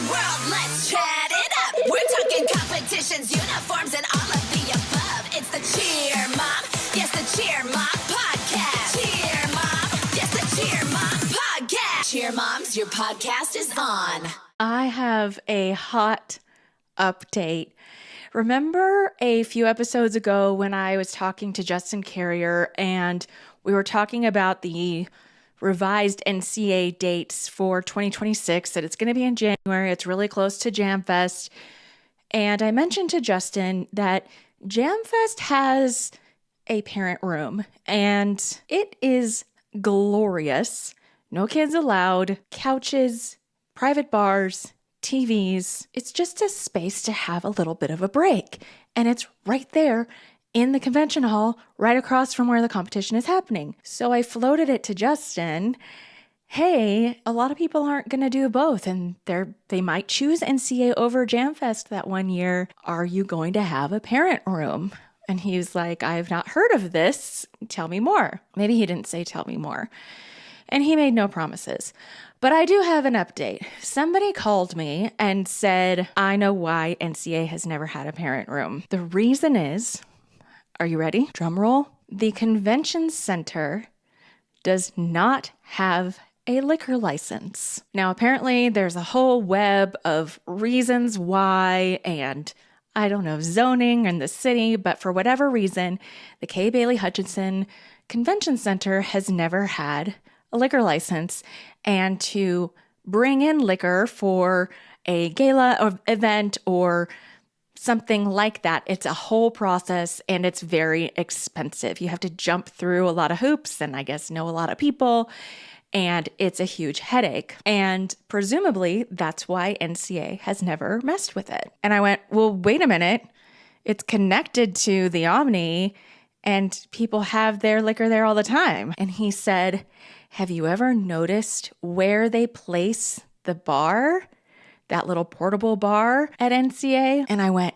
world, let's chat it up. We're talking competitions, uniforms, and all of the above. It's the Cheer Mom, yes, the Cheer Mom podcast. Cheer Mom, yes, the Cheer Mom podcast. Cheer Moms, your podcast is on. I have a hot update. Remember a few episodes ago when I was talking to Justin Carrier and we were talking about the revised NCA dates for 2026, that it's going to be in January. It's really close to JamFest. And I mentioned to Justin that JamFest has a parent room and it is glorious. No kids allowed, couches, private bars, TVs. It's just a space to have a little bit of a break. And it's right there in the convention hall, right across from where the competition is happening. So I floated it to Justin. Hey, a lot of people aren't going to do both, and they might choose NCA over JamFest that one year. Are you going to have a parent room? And he was like, I've not heard of this. Tell me more. Maybe he didn't say tell me more. And he made no promises. But I do have an update. Somebody called me and said, I know why NCA has never had a parent room. The reason is, are you ready? Drum roll. The convention center does not have a liquor license. Now, apparently there's a whole web of reasons why, and I don't know, zoning in the city, but for whatever reason, the Kay Bailey Hutchinson Convention Center has never had a liquor license. And to bring in liquor for a gala or event or something like that, it's a whole process and it's very expensive. You have to jump through a lot of hoops and I guess know a lot of people, and it's a huge headache. And presumably that's why NCA has never messed with it. And I went, well, wait a minute. It's connected to the Omni and people have their liquor there all the time. And he said, have you ever noticed where they place the bar? That little portable bar at NCA? And I went,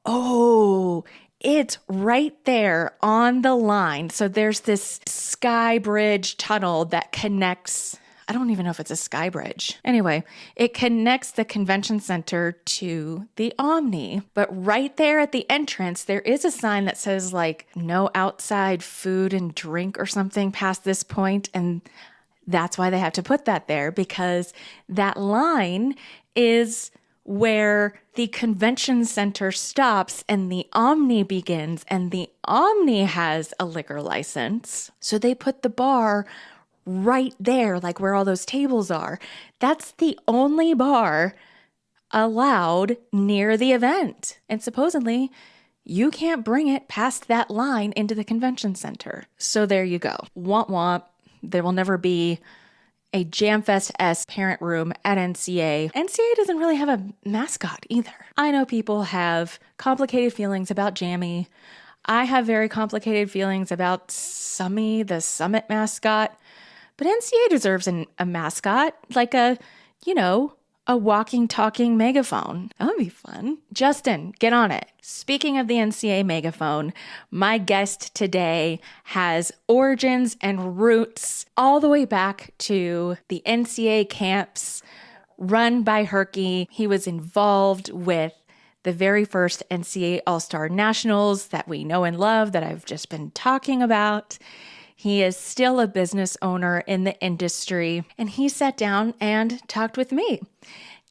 oh, it's right there on the line. So there's this sky bridge tunnel that connects, I don't even know if it's a sky bridge. Anyway, it connects the convention center to the Omni. But right there at the entrance, there is a sign that says like no outside food and drink or something past this point. And that's why they have to put that there, because that line is where the convention center stops and the Omni begins, and the Omni has a liquor license. So they put the bar right there, like where all those tables are. That's the only bar allowed near the event. And supposedly you can't bring it past that line into the convention center. So there you go. Womp womp. There will never be a JamFest-esque parent room at NCA. NCA doesn't really have a mascot either. I know people have complicated feelings about Jammy. I have very complicated feelings about Summy, the Summit mascot. But NCA deserves a mascot, like a walking, talking megaphone. That would be fun. Justin, get on it. Speaking of the NCA megaphone, my guest today has origins and roots all the way back to the NCA camps run by Herky. He was involved with the very first NCA All-Star Nationals that we know and love, that I've just been talking about. He is still a business owner in the industry, and he sat down and talked with me.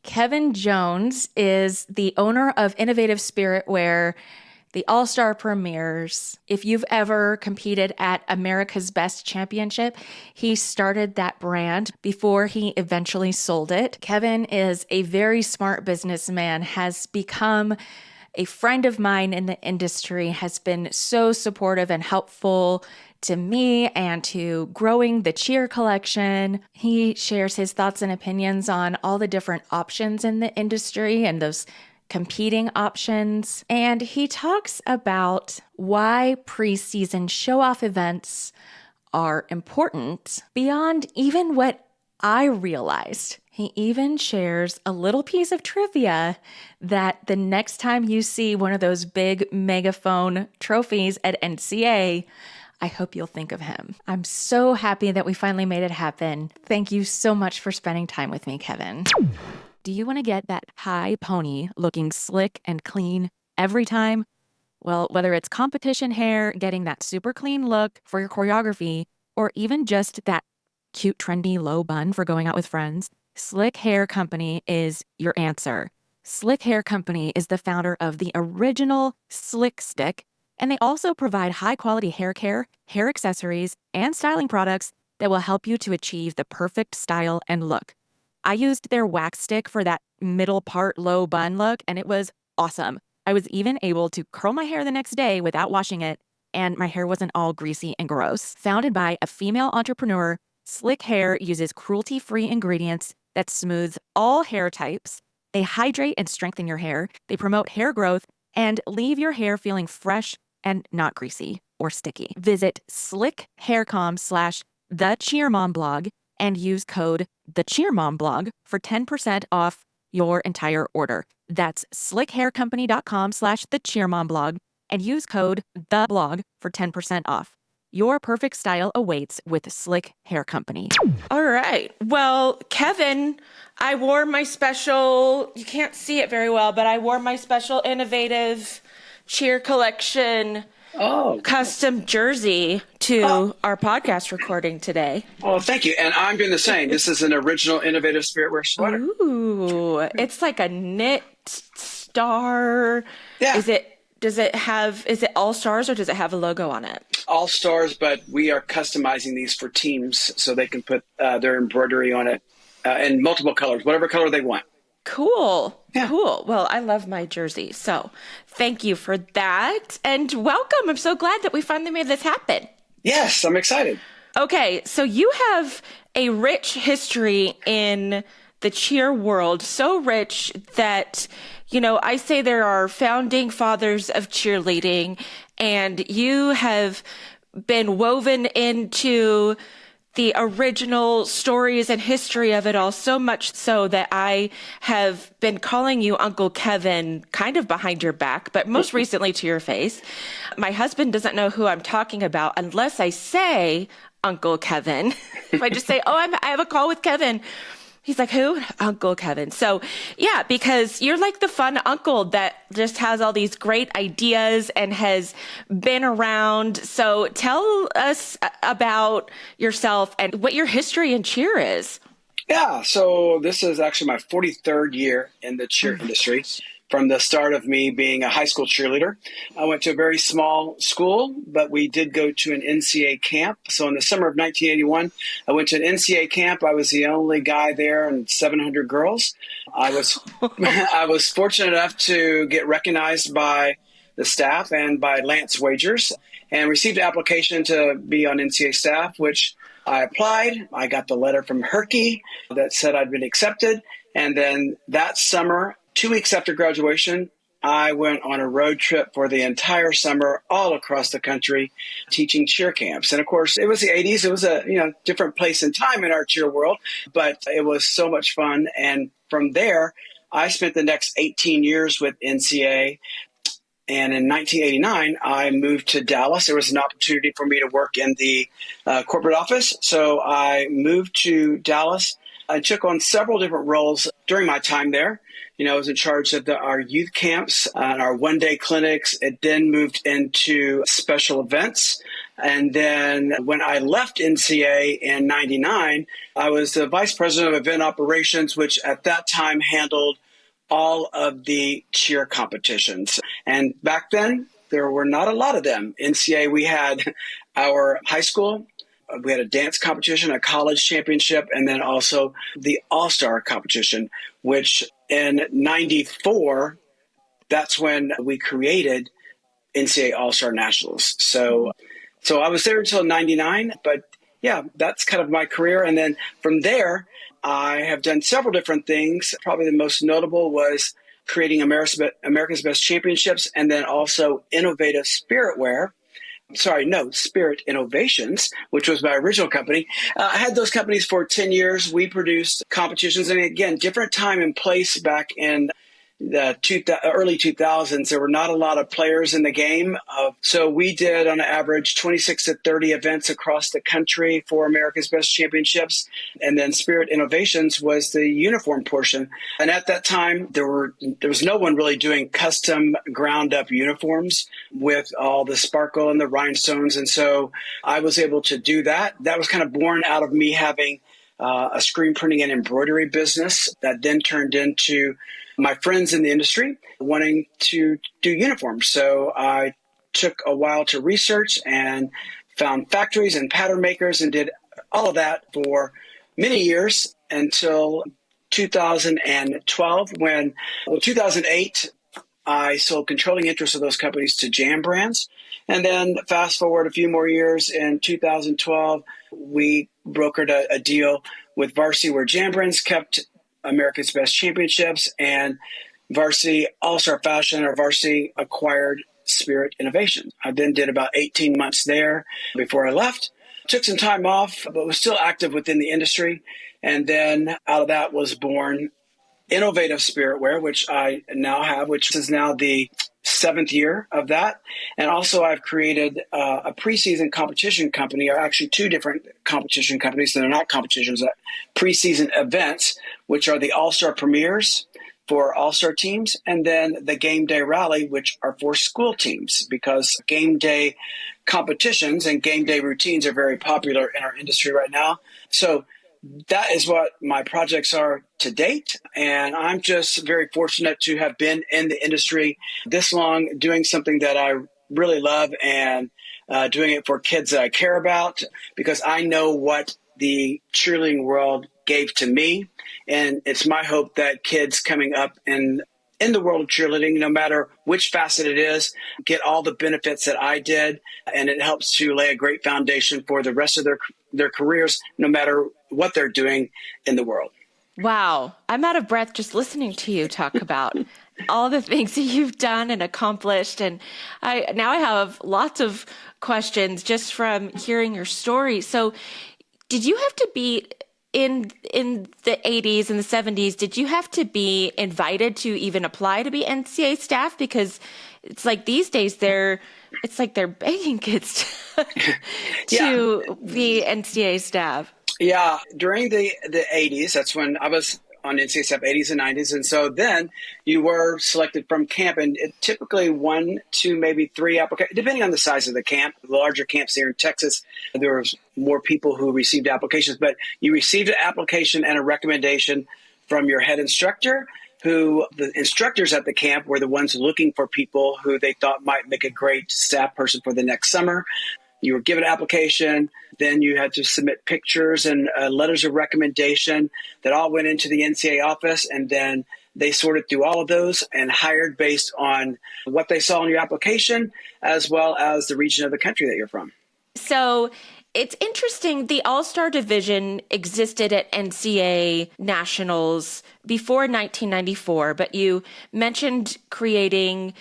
Kevin Jones is the owner of Innovative Spirit, where the All-Star premieres. If you've ever competed at America's Best Championship, he started that brand before he eventually sold it. Kevin is a very smart businessman, has become a friend of mine in the industry, has been so supportive and helpful to me and to growing the cheer collection. He shares his thoughts and opinions on all the different options in the industry and those competing options. And he talks about why preseason show-off events are important beyond even what I realized. He even shares a little piece of trivia that the next time you see one of those big megaphone trophies at NCA, I hope you'll think of him. I'm so happy that we finally made it happen. Thank you so much for spending time with me, Kevin. Do you want to get that high pony looking slick and clean every time? Well, whether it's competition hair, getting that super clean look for your choreography, or even just that cute, trendy low bun for going out with friends, Slick Hair Company is your answer. Slick Hair Company is the founder of the original Slick Stick, and they also provide high-quality hair care, hair accessories, and styling products that will help you to achieve the perfect style and look. I used their wax stick for that middle part low bun look, and it was awesome. I was even able to curl my hair the next day without washing it, and my hair wasn't all greasy and gross. Founded by a female entrepreneur, Slick Hair uses cruelty-free ingredients that smooth all hair types. They hydrate and strengthen your hair. They promote hair growth and leave your hair feeling fresh and not greasy or sticky. Visit slickhaircom/thecheermomblog and use code thecheermomblog for 10% off your entire order. That's slickhaircompany.com/thecheermomblog and use code THEBLOG for 10% off. Your perfect style awaits with Slick Hair Company. All right. Well, Kevin, I wore my special, you can't see it very well, but I wore my special innovative cheer collection custom jersey to our podcast recording today. Oh, thank you. And I'm doing the same. This is an original innovative spirit wear sweater. Ooh, it's like a knit star. Yeah. Is it all stars or does it have a logo on it? All stars, but we are customizing these for teams so they can put their embroidery on it in multiple colors, whatever color they want. Cool. Yeah. Cool. Well, I love my jersey. So thank you for that. And welcome. I'm so glad that we finally made this happen. Yes, I'm excited. Okay. So you have a rich history in the cheer world, so rich that, I say there are founding fathers of cheerleading, and you have been woven into the original stories and history of it all, so much so that I have been calling you Uncle Kevin kind of behind your back, but most recently to your face. My husband doesn't know who I'm talking about unless I say Uncle Kevin. If I just say, I have a call with Kevin. He's like, who? Uncle Kevin. So yeah, because you're like the fun uncle that just has all these great ideas and has been around. So tell us about yourself and what your history in cheer is. Yeah, so this is actually my 43rd year in the cheer industry. From the start of me being a high school cheerleader. I went to a very small school, but we did go to an NCA camp. So in the summer of 1981, I went to an NCA camp. I was the only guy there and 700 girls. I was fortunate enough to get recognized by the staff and by Lance Wagers and received an application to be on NCA staff, which I applied. I got the letter from Herky that said I'd been accepted. And then that summer, 2 weeks after graduation, I went on a road trip for the entire summer all across the country teaching cheer camps. And of course, it was the 80s. It was a different place and time in our cheer world, but it was so much fun. And from there, I spent the next 18 years with NCA. And in 1989, I moved to Dallas. There was an opportunity for me to work in the corporate office. So I moved to Dallas. I took on several different roles during my time there. I was in charge of our youth camps and our one-day clinics. It then moved into special events. And then when I left NCA in 99, I was the vice president of event operations, which at that time handled all of the cheer competitions. And back then, there were not a lot of them. NCA, we had our high school, we had a dance competition, a college championship, and then also the All-Star competition, which in 94, that's when we created NCA All-Star Nationals. So I was there until 99, but yeah, that's kind of my career. And then from there, I have done several different things. Probably the most notable was creating America's Best Championships and then also Innovative Spirit Wear. Spirit Innovations, which was my original company. I had those companies for 10 years. We produced competitions. And again, different time and place back in early 2000s, there were not a lot of players in the game. So we did on average 26 to 30 events across the country for America's Best Championships. And then Spirit Innovations was the uniform portion. And at that time, there was no one really doing custom ground up uniforms with all the sparkle and the rhinestones. And so I was able to do that. That was kind of born out of me having a screen printing and embroidery business that then turned into my friends in the industry wanting to do uniforms. So I took a while to research and found factories and pattern makers and did all of that for many years until 2012 2008, I sold controlling interest of those companies to Jam Brands. And then fast forward a few more years, in 2012, we brokered a deal with Varsity where Jam Brands kept America's Best Championships, and Varsity All-Star Fashion, or Varsity, acquired Spirit Innovations. I then did about 18 months there before I left. Took some time off, but was still active within the industry. And then out of that was born Innovative Spiritwear, which I now have, which is now the 7th year of that. And also I've created a preseason competition company, or actually 2 different competition companies that are not competitions, preseason events, which are the All-Star Premieres for All-Star teams, and then the Game Day Rally, which are for school teams, because game day competitions and game day routines are very popular in our industry right now. So that is what my projects are to date. And I'm just very fortunate to have been in the industry this long, doing something that I really love, and doing it for kids that I care about, because I know what the cheerleading world gave to me. And it's my hope that kids coming up in the world of cheerleading, no matter which facet it is, get all the benefits that I did. And it helps to lay a great foundation for the rest of their careers, no matter what they're doing in the world. Wow. I'm out of breath just listening to you talk about all the things that you've done and accomplished. And I have lots of questions just from hearing your story. So did you have to be in the 80s and the 70s, did you have to be invited to even apply to be NCA staff? Because it's like these days it's like they're begging kids to be NCA staff. Yeah, during the 80s, that's when I was on NCA staff, 80s and 90s. And so then you were selected from camp, and it typically 1, 2, maybe 3 applications, depending on the size of the camp. The larger camps here in Texas, there was more people who received applications, but you received an application and a recommendation from your head instructor, who the instructors at the camp were the ones looking for people who they thought might make a great staff person for the next summer. You were given an application, then you had to submit pictures and letters of recommendation that all went into the NCA office, and then they sorted through all of those and hired based on what they saw in your application, as well as the region of the country that you're from. So it's interesting. The All-Star division existed at NCA Nationals before 1994, but you mentioned creating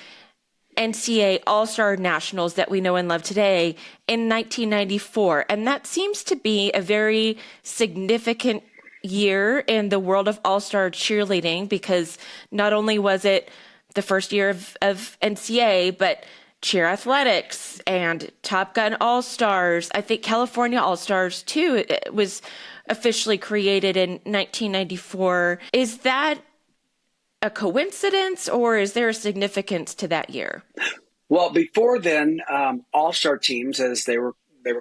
NCA All-Star Nationals that we know and love today in 1994. And that seems to be a very significant year in the world of All-Star cheerleading, because not only was it the first year of NCA, but Cheer Athletics and Top Gun All-Stars. I think California All-Stars too, it was officially created in 1994. Is that a coincidence, or is there a significance to that year? Well, before then, all-star teams, as they were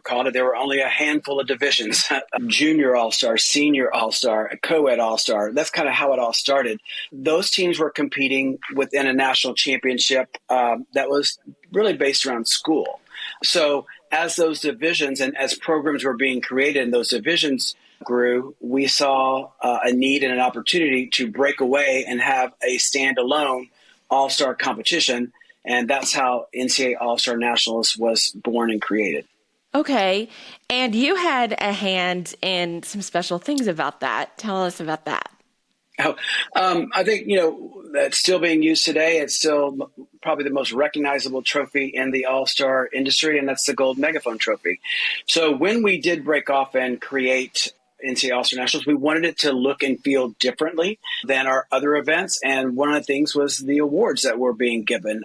called, there were only a handful of divisions: junior all-star, senior all-star, co-ed all-star. That's kind of how it all started. Those teams were competing within a national championship that was really based around school. So as those divisions and as programs were being created and those divisions grew, we saw a need and an opportunity to break away and have a standalone all-star competition. And that's how NCAA All-Star Nationals was born and created. Okay. And you had a hand in some special things about that. Tell us about that. I think, that's still being used today. It's still probably the most recognizable trophy in the all-star industry, and that's the Gold Megaphone Trophy. So when we did break off and create NCA All-Star Nationals, we wanted it to look and feel differently than our other events. And one of the things was the awards that were being given.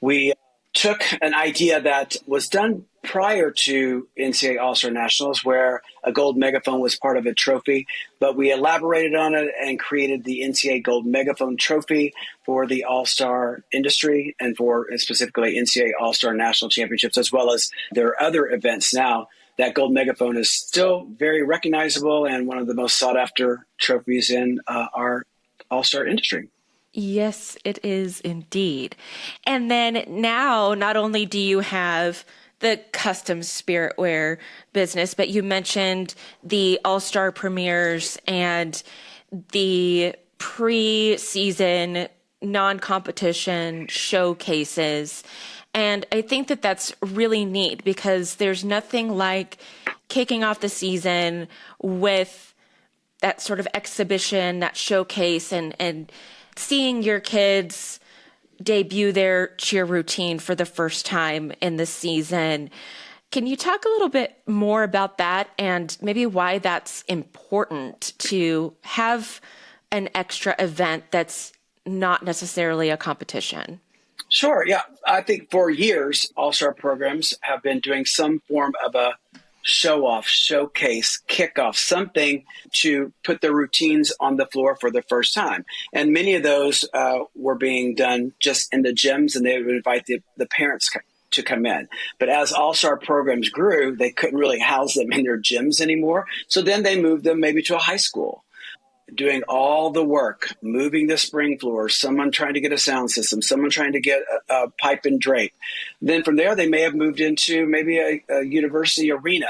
We took an idea that was done prior to NCA All-Star Nationals, where a gold megaphone was part of a trophy, but we elaborated on it and created the NCA Gold Megaphone Trophy for the All-Star industry and for specifically NCA All-Star National Championships, as well as their other events now. That gold megaphone is still very recognizable and one of the most sought-after trophies in our All-Star industry. Yes, it is indeed. And then now, not only do you have the custom spirit wear business, but you mentioned the All-Star premieres and the pre-season non-competition showcases. And I think that that's really neat because there's nothing like kicking off the season with that sort of exhibition, that showcase, and seeing your kids debut their cheer routine for the first time in the season. Can you talk a little bit more about that and maybe why that's important to have an extra event that's not necessarily a competition? Sure. Yeah. I think for years, All-Star programs have been doing some form of a show-off, showcase, kickoff, something to put their routines on the floor for the first time. And many of those were being done just in the gyms, and they would invite the parents to come in. But as All-Star programs grew, they couldn't really house them in their gyms anymore. So then they moved them maybe to a high school, doing all the work, moving the spring floor, someone trying to get a sound system, someone trying to get a pipe and drape. Then from there, they may have moved into maybe a university arena.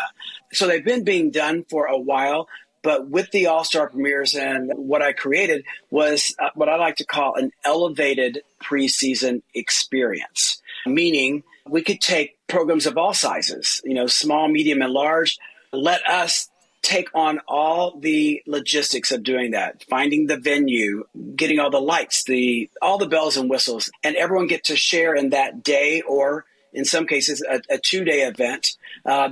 So they've been being done for a while, but with the All-Star premieres and what I created was what I like to call an elevated preseason experience, meaning we could take programs of all sizes, small, medium, and large. Let us take on all the logistics of doing that, finding the venue, getting all the lights, all the bells and whistles, and everyone get to share in that day or in some cases a 2-day event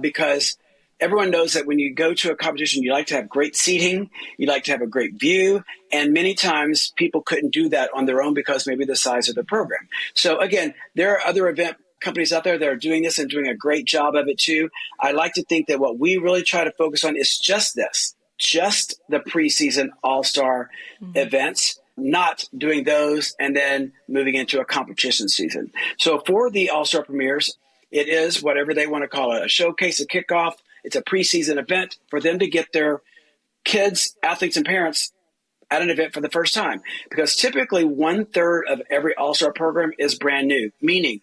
because everyone knows that when you go to a competition, you like to have great seating, you like to have a great view, and many times people couldn't do that on their own because maybe the size of the program. So again, there are other event companies out there that are doing this and doing a great job of it too. I like to think that what we really try to focus on is just the preseason All-Star events, not doing those and then moving into a competition season. So for the All-Star premieres, it is whatever they want to call it, a showcase, a kickoff. It's a preseason event for them to get their kids, athletes, and parents at an event for the first time. Because typically 1/3 of every All-Star program is brand new, meaning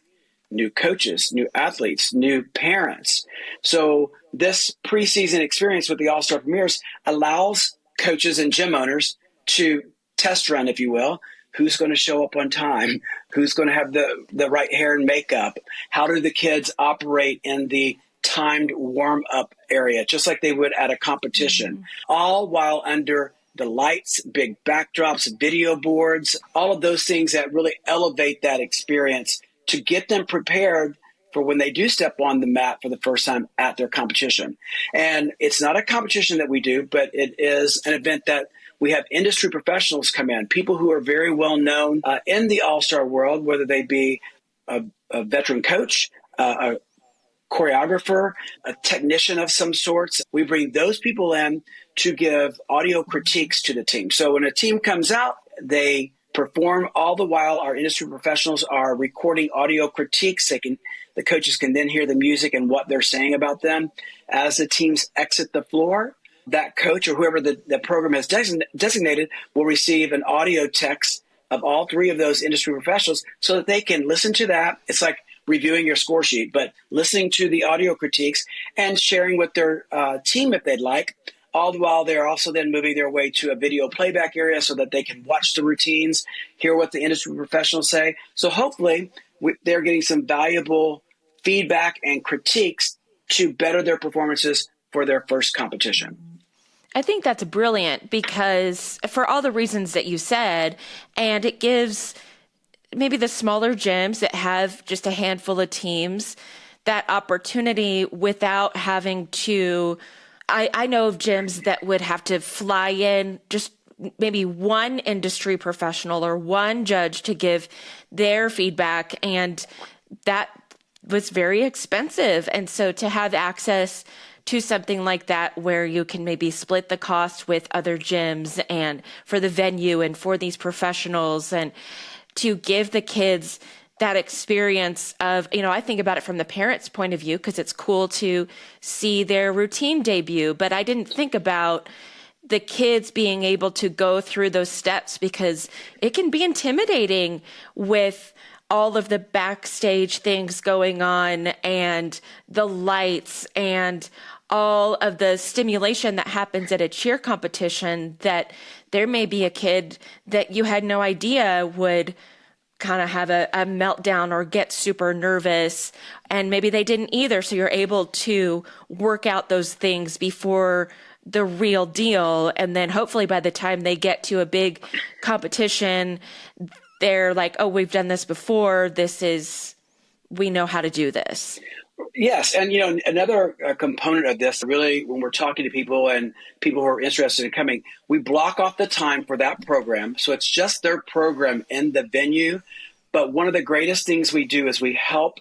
new coaches, new athletes, new parents. So this preseason experience with the All-Star premieres allows coaches and gym owners to test run, if you will, who's going to show up on time, who's going to have the right hair and makeup, how do the kids operate in the timed warm-up area, just like they would at a competition, all while under the lights, big backdrops, video boards, all of those things that really elevate that experience to get them prepared for when they do step on the mat for the first time at their competition. And it's not a competition that we do, but it is an event that we have industry professionals come in, people who are very well known in the All-Star world, whether they be a veteran coach, a choreographer, a technician of some sorts. We bring those people in to give audio critiques to the team. So when a team comes out, they perform all the while our industry professionals are recording audio critiques. The coaches can then hear the music and what they're saying about them. As the teams exit the floor, that coach or whoever the program has designated will receive an audio text of all three of those industry professionals so that they can listen to that. It's like reviewing your score sheet, but listening to the audio critiques and sharing with their team if they'd like. All the while, they're also then moving their way to a video playback area so that they can watch the routines, hear what the industry professionals say. So hopefully, they're getting some valuable feedback and critiques to better their performances for their first competition. I think that's brilliant because for all the reasons that you said, and it gives maybe the smaller gyms that have just a handful of teams that opportunity without having to I know of gyms that would have to fly in just maybe one industry professional or one judge to give their feedback. And that was very expensive. And so to have access to something like that where you can maybe split the cost with other gyms and for the venue and for these professionals, and to give the kids that experience of, I think about it from the parents' point of view because it's cool to see their routine debut, but I didn't think about the kids being able to go through those steps because it can be intimidating with all of the backstage things going on and the lights and all of the stimulation that happens at a cheer competition, that there may be a kid that you had no idea would kind of have a meltdown or get super nervous, and maybe they didn't either. So you're able to work out those things before the real deal. And then hopefully by the time they get to a big competition, they're like, oh, we've done this before. We know how to do this. Yes. And, another component of this, really, when we're talking to people and people who are interested in coming, we block off the time for that program. So it's just their program in the venue. But one of the greatest things we do is we help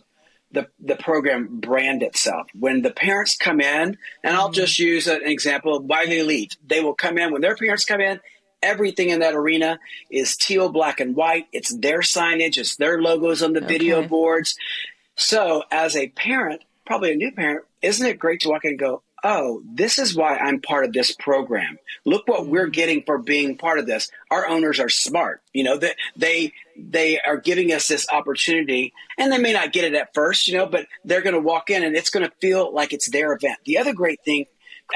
the program brand itself. When the parents come in, and I'll just use an example of Wiley Elite, they will come in, when their parents come in, everything in that arena is teal, black, and white. It's their signage. It's their logos on the video boards. So as a parent, probably a new parent, isn't it great to walk in and go, oh, this is why I'm part of this program. Look what we're getting for being part of this. Our owners are smart. They are giving us this opportunity, and they may not get it at first, but they're going to walk in and it's going to feel like it's their event. The other great thing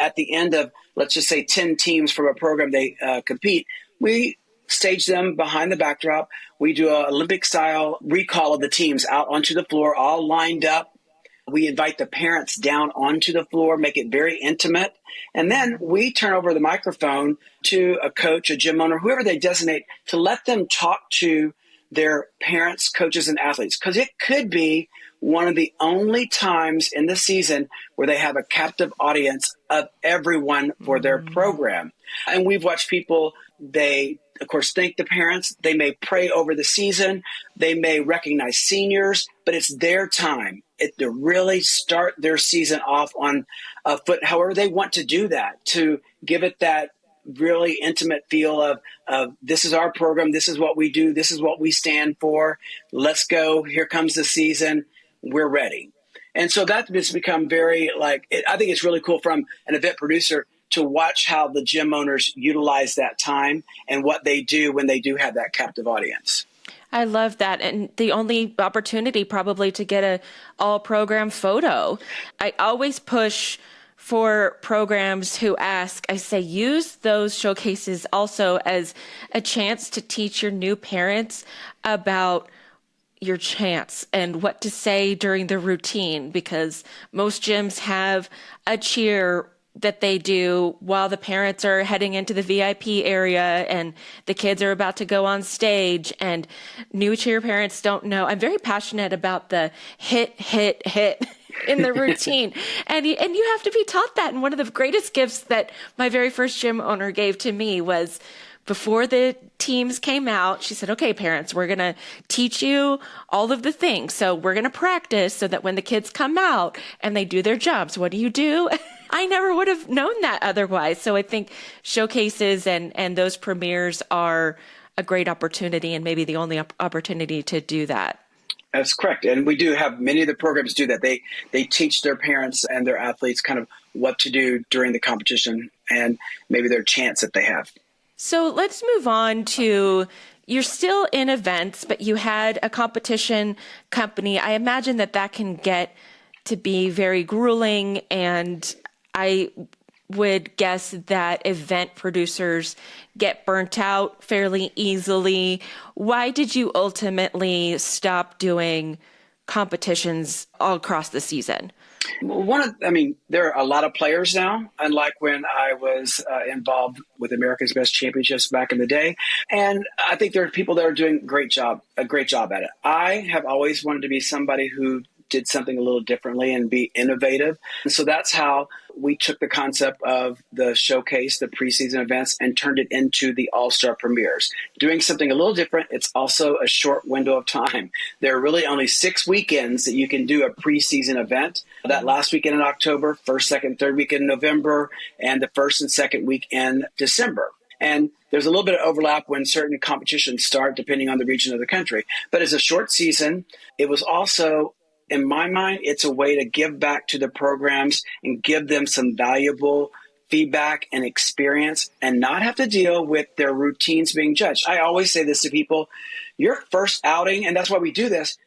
at the end of, let's just say 10 teams from a program they compete, we stage them behind the backdrop. We do an Olympic-style recall of the teams out onto the floor, all lined up. We invite the parents down onto the floor, make it very intimate. And then we turn over the microphone to a coach, a gym owner, whoever they designate, to let them talk to their parents, coaches, and athletes. Because it could be one of the only times in the season where they have a captive audience of everyone for their program. And we've watched people, they, of course, thank the parents. They may pray over the season. They may recognize seniors, but it's their time to really start their season off on a foot, however they want to do that, to give it that really intimate feel of this is our program, this is what we do, this is what we stand for. Let's go. Here comes the season. We're ready. And so that has become very I think it's really cool from an event producer to watch how the gym owners utilize that time and what they do when they do have that captive audience. I love that. And the only opportunity probably to get a all program photo. I always push for programs who ask, I say, use those showcases also as a chance to teach your new parents about your chants and what to say during the routine, because most gyms have a cheer that they do while the parents are heading into the VIP area and the kids are about to go on stage, and new cheer parents don't know. I'm very passionate about the hit in the routine. And you have to be taught that. And one of the greatest gifts that my very first gym owner gave to me was, before the teams came out, she said, okay, parents, we're going to teach you all of the things. So we're going to practice so that when the kids come out and they do their jobs, what do you do? I never would have known that otherwise. So I think showcases and those premieres are a great opportunity, and maybe the only opportunity to do that. That's correct. And we do have many of the programs do that. They teach their parents and their athletes kind of what to do during the competition and maybe their chants that they have. So let's move on to, you're still in events, but you had a competition company. I imagine that can get to be very grueling, and I would guess that event producers get burnt out fairly easily. Why did you ultimately stop doing competitions all across the season? There are a lot of players now, unlike when I was involved with America's Best Championships back in the day. And I think there are people that are doing a great job at it. I have always wanted to be somebody who did something a little differently and be innovative. And so that's how we took the concept of the showcase, the preseason events, and turned it into the All-Star premieres. Doing something a little different. It's also a short window of time. There are really only 6 weekends that you can do a preseason event. That last weekend in October, first, second, third weekend in November, and the first and second week in December. And there's a little bit of overlap when certain competitions start, depending on the region of the country. But it's a short season. It was also, in my mind, it's a way to give back to the programs and give them some valuable feedback and experience and not have to deal with their routines being judged. I always say this to people, your first outing, and that's why we do this,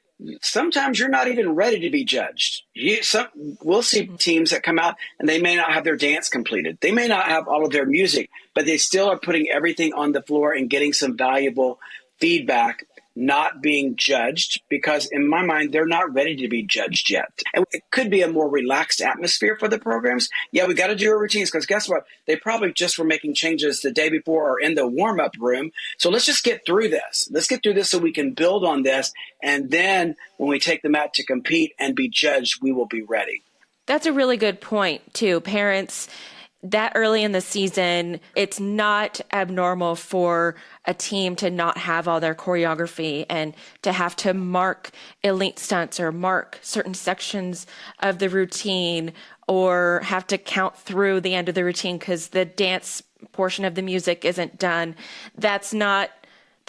sometimes you're not even ready to be judged. We'll see teams that come out and they may not have their dance completed. They may not have all of their music, but they still are putting everything on the floor and getting some valuable feedback, not being judged, because in my mind, they're not ready to be judged yet. And it could be a more relaxed atmosphere for the programs. Yeah, we got to do our routines because guess what? They probably just were making changes the day before or in the warm-up room. So let's just get through this. Let's get through this so we can build on this. And then when we take them out to compete and be judged, we will be ready. That's a really good point, too. Parents, that early in the season, it's not abnormal for a team to not have all their choreography and to have to mark elite stunts or mark certain sections of the routine or have to count through the end of the routine because the dance portion of the music isn't done. That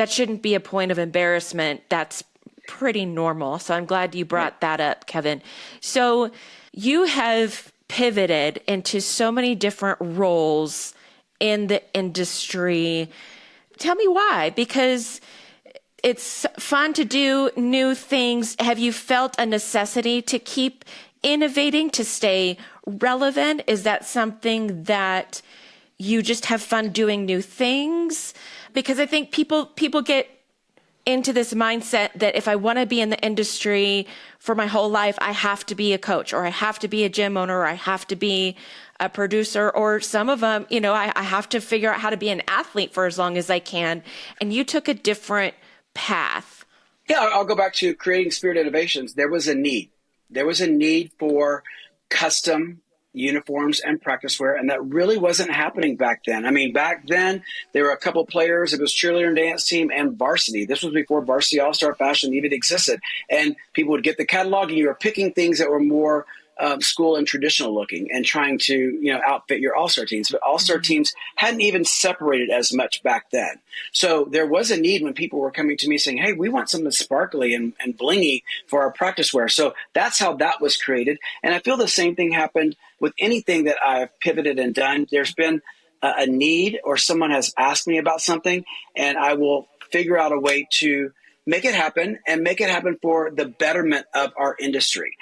shouldn't be a point of embarrassment. That's pretty normal. So I'm glad you brought that up, Kevin. So you have pivoted into so many different roles in the industry. Tell me why, because it's fun to do new things. Have you felt a necessity to keep innovating, to stay relevant? Is that something that you just have fun doing new things? Because I think people get into this mindset that if I want to be in the industry for my whole life, I have to be a coach or I have to be a gym owner or I have to be a producer, or some of them, I have to figure out how to be an athlete for as long as I can. And you took a different path. Yeah, I'll go back to creating Spirit Innovations. There was a need. There was a need for custom uniforms and practice wear, and that really wasn't happening back then. I mean, back then, there were a couple players. It was cheerleader and dance team and varsity. This was before varsity all-star fashion even existed. And people would get the catalog, and you were picking things that were more school and traditional looking and trying to, outfit your all-star teams. But all-star teams hadn't even separated as much back then. So there was a need when people were coming to me saying, hey, we want something sparkly and blingy for our practice wear. So that's how that was created. And I feel the same thing happened with anything that I've pivoted and done. There's been a need, or someone has asked me about something, and I will figure out a way to make it happen and make it happen for the betterment of our industry.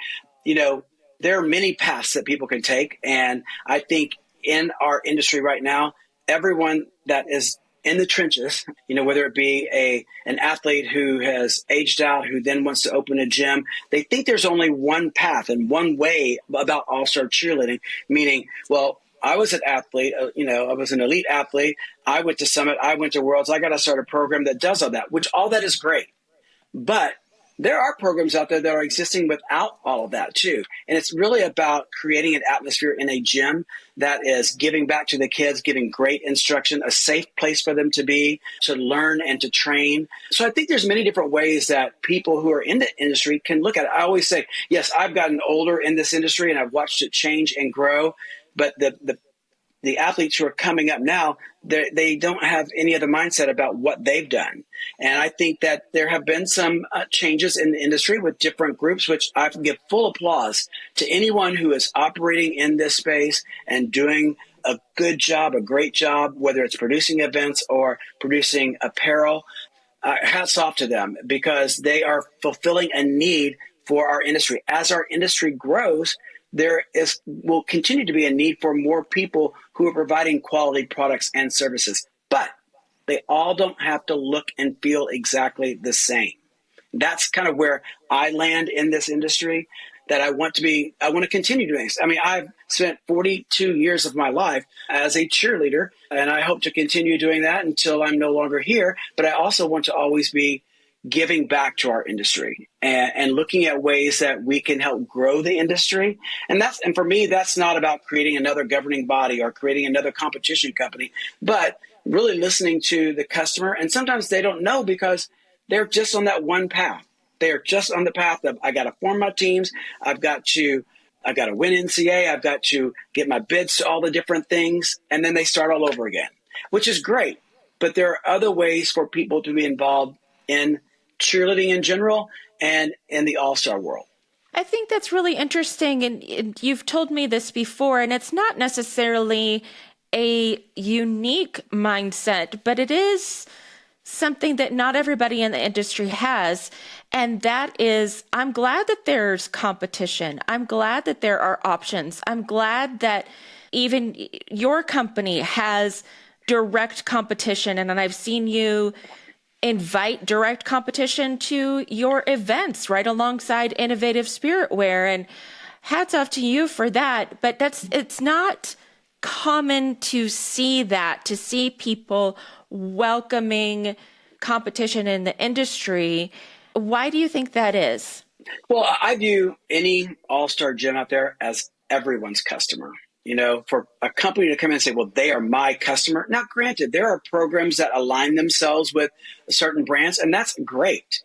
There are many paths that people can take. And I think in our industry right now, everyone that is in the trenches, whether it be an athlete who has aged out, who then wants to open a gym, they think there's only one path and one way about all-star cheerleading, meaning, well, I was an athlete, I was an elite athlete. I went to Summit, I went to Worlds. I got to start a program that does all that, which all that is great. But there are programs out there that are existing without all of that too. And it's really about creating an atmosphere in a gym that is giving back to the kids, giving great instruction, a safe place for them to be, to learn and to train. So I think there's many different ways that people who are in the industry can look at it. I always say, yes, I've gotten older in this industry and I've watched it change and grow, but the athletes who are coming up now, they don't have any other mindset about what they've done. And I think that there have been some changes in the industry with different groups, which I give full applause to anyone who is operating in this space and doing a good job, a great job, whether it's producing events or producing apparel. Hats off to them, because they are fulfilling a need for our industry. As our industry grows, will continue to be a need for more people who are providing quality products and services. But they all don't have to look and feel exactly the same. That's kind of where I land in this industry, that I want to continue doing this. I mean, I've spent 42 years of my life as a cheerleader, and I hope to continue doing that until I'm no longer here. But I also want to always be giving back to our industry and looking at ways that we can help grow the industry. And for me, that's not about creating another governing body or creating another competition company, but really listening to the customer. And sometimes they don't know because they're just on that one path. They're just on the path of, I got to form my teams. I've got to win NCA. I've got to get my bids to all the different things. And then they start all over again, which is great. But there are other ways for people to be involved in cheerleading in general and in the all-star world. I think that's really interesting. And you've told me this before, and it's not necessarily a unique mindset, but it is something that not everybody in the industry has. And that is, I'm glad that there's competition. I'm glad that there are options. I'm glad that even your company has direct competition. And I've seen you invite direct competition to your events right alongside Innovative Spiritwear, and hats off to you for that. But it's not common to see people welcoming competition in the industry. Why do you think that is? Well, I view any all-star gym out there as everyone's customer. For a company to come in and say, well, they are my customer. Now, granted, there are programs that align themselves with certain brands, and that's great,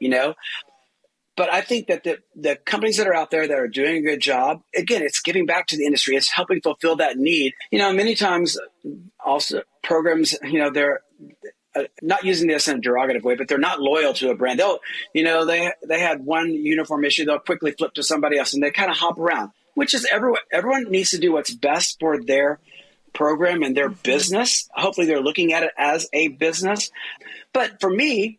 But I think that the companies that are out there that are doing a good job, again, it's giving back to the industry. It's helping fulfill that need. Many times also programs, they're not using this in a derogative way, but they're not loyal to a brand. They had one uniform issue. They'll quickly flip to somebody else, and they kind of hop around, which is everyone needs to do what's best for their program and their business. Hopefully they're looking at it as a business. But for me,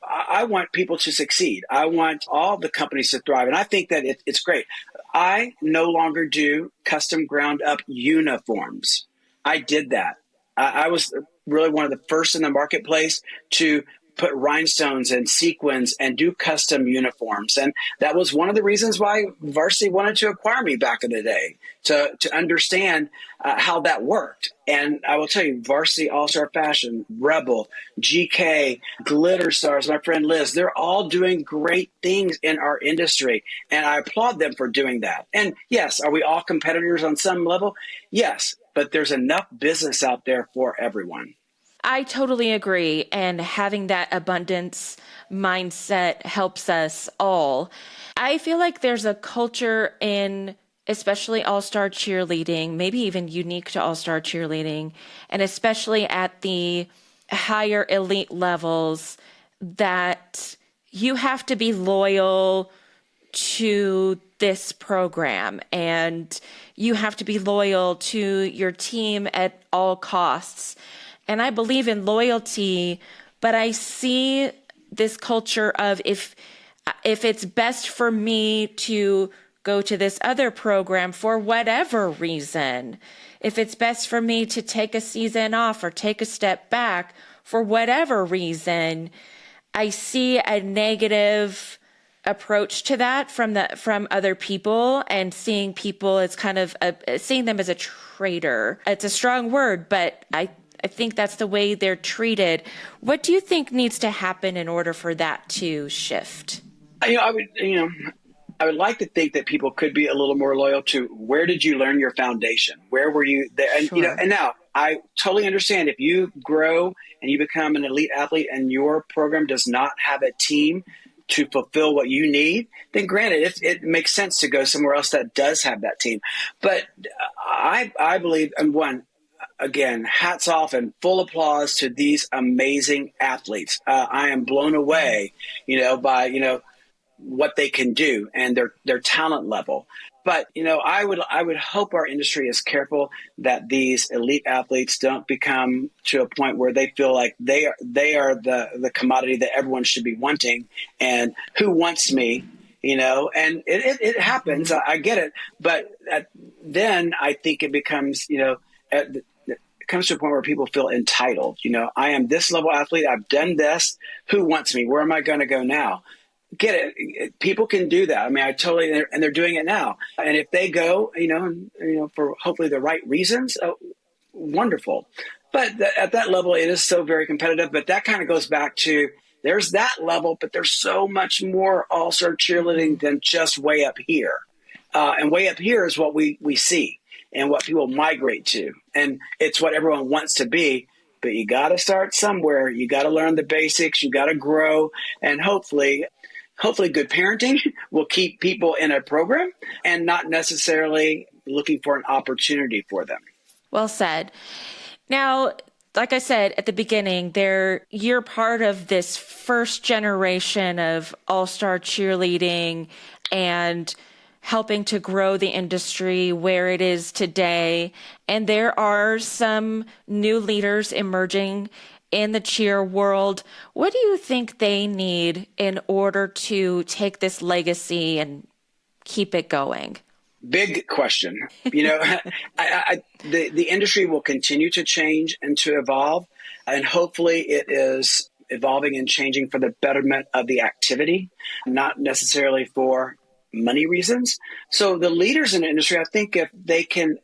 I want people to succeed. I want all the companies to thrive. And I think that it's great. I no longer do custom ground up uniforms. I did that. I was really one of the first in the marketplace to put rhinestones and sequins and do custom uniforms. And that was one of the reasons why Varsity wanted to acquire me back in the day, to understand how that worked. And I will tell you, Varsity All-Star Fashion, Rebel, GK, Glitter Stars, my friend Liz, they're all doing great things in our industry. And I applaud them for doing that. And yes, are we all competitors on some level? Yes, but there's enough business out there for everyone. I totally agree. And having that abundance mindset helps us all. I feel like there's a culture in especially all-star cheerleading, maybe even unique to all-star cheerleading, and especially at the higher elite levels, that you have to be loyal to this program and you have to be loyal to your team at all costs. And I believe in loyalty, but I see this culture of if it's best for me to go to this other program for whatever reason, if it's best for me to take a season off or take a step back for whatever reason, I see a negative approach to that from other people, and seeing people as kind of seeing them as a traitor. It's a strong word, but I think that's the way they're treated. What do you think needs to happen in order for that to shift? I would like to think that people could be a little more loyal to, where did you learn your foundation? Where were you there? And, Sure. And now I totally understand if you grow and you become an elite athlete and your program does not have a team to fulfill what you need, then granted, it makes sense to go somewhere else that does have that team. But I believe, and again, hats off and full applause to these amazing athletes. I am blown away, by, what they can do and their talent level. But, I would hope our industry is careful that these elite athletes don't become to a point where they feel like they are the commodity that everyone should be wanting. And who wants me? And it happens. I get it. But then I think it becomes, it comes to a point where people feel entitled. I am this level athlete. I've done this. Who wants me? Where am I going to go now? Get it. People can do that. I mean, and they're doing it now. And if they go, for hopefully the right reasons, wonderful. But at that level, it is so very competitive. But that kind of goes back to there's that level, but there's so much more all-star cheerleading than just way up here. And way up here is what we see and what people migrate to. And it's what everyone wants to be. But you got to start somewhere. You got to learn the basics. You got to grow. And hopefully good parenting will keep people in a program and not necessarily looking for an opportunity for them. Well said. Now, like I said at the beginning, you're part of this first generation of all-star cheerleading and helping to grow the industry where it is today. And there are some new leaders emerging in the cheer world. What do you think they need in order to take this legacy and keep it going? Big question. The industry will continue to change and to evolve, and hopefully it is evolving and changing for the betterment of the activity, not necessarily for money reasons. So the leaders in the industry, I think if they can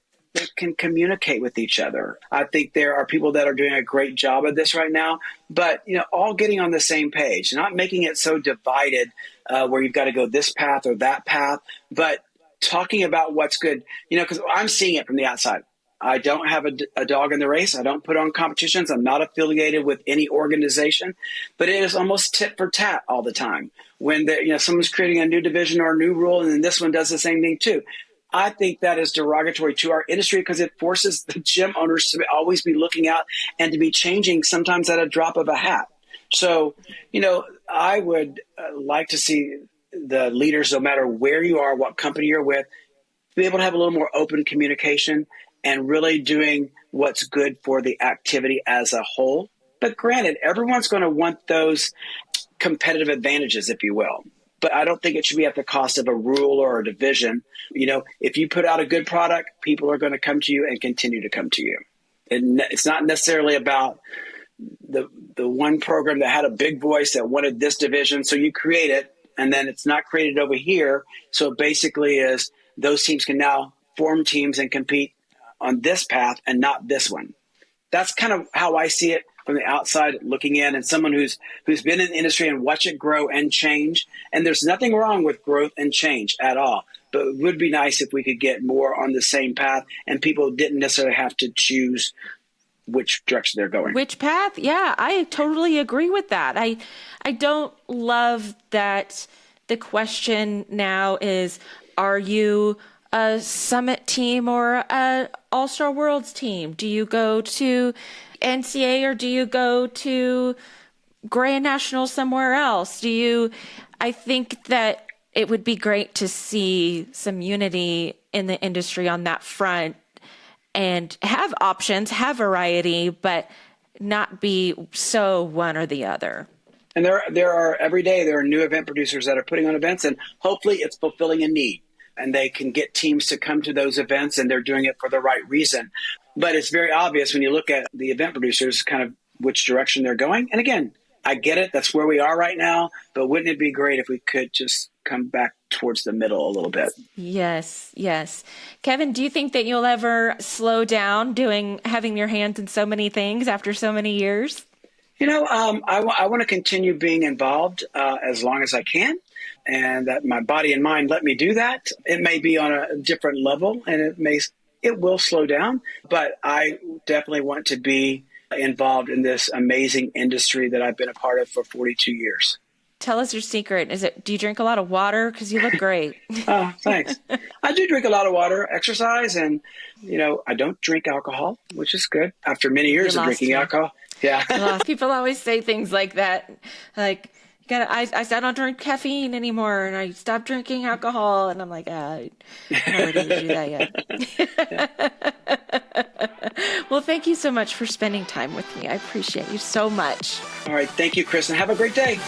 communicate with each other. I think there are people that are doing a great job of this right now, but all getting on the same page, not making it so divided where you've got to go this path or that path, but talking about what's good, because I'm seeing it from the outside. I don't have a dog in the race. I don't put on competitions. I'm not affiliated with any organization, but it is almost tit for tat all the time. When someone's creating a new division or a new rule, and then this one does the same thing too. I think that is derogatory to our industry because it forces the gym owners to always be looking out and to be changing sometimes at a drop of a hat. So, I would like to see the leaders, no matter where you are, what company you're with, be able to have a little more open communication and really doing what's good for the activity as a whole. But granted, everyone's going to want those competitive advantages, if you will. But I don't think it should be at the cost of a rule or a division. If you put out a good product, people are going to come to you and continue to come to you. And it's not necessarily about the one program that had a big voice that wanted this division, so you create it, and then it's not created over here. So basically is those teams can now form teams and compete on this path and not this one. That's kind of how I see it from the outside looking in, and someone who's been in the industry and watch it grow and change. And there's nothing wrong with growth and change at all. But it would be nice if we could get more on the same path and people didn't necessarily have to choose which direction they're going. Which path? Yeah, I totally agree with that. I don't love that the question now is, are you a Summit team or a All-Star Worlds team? Do you go to NCA or do you go to Grand Nationals somewhere else? I think that it would be great to see some unity in the industry on that front and have options, have variety, but not be so one or the other. And there are every day there are new event producers that are putting on events, and hopefully it's fulfilling a need and they can get teams to come to those events and they're doing it for the right reason. But it's very obvious when you look at the event producers kind of which direction they're going. And again, I get it. That's where we are right now. But wouldn't it be great if we could just come back towards the middle a little bit? Yes, yes. Kevin, do you think that you'll ever slow down having your hands in so many things after so many years? I want to continue being involved as long as I can, and that my body and mind let me do that. It may be on a different level, and it will slow down, but I definitely want to be involved in this amazing industry that I've been a part of for 42 years. Tell us your secret. Do you drink a lot of water? Because you look great. Oh, thanks. I do drink a lot of water, exercise, and, I don't drink alcohol, which is good after many years of drinking alcohol. Yeah. People always say things like that. Like, I don't drink caffeine anymore, and I stopped drinking alcohol. And I'm like, I never did do that yet. Well, thank you so much for spending time with me. I appreciate you so much. All right. Thank you, Chris, and have a great day.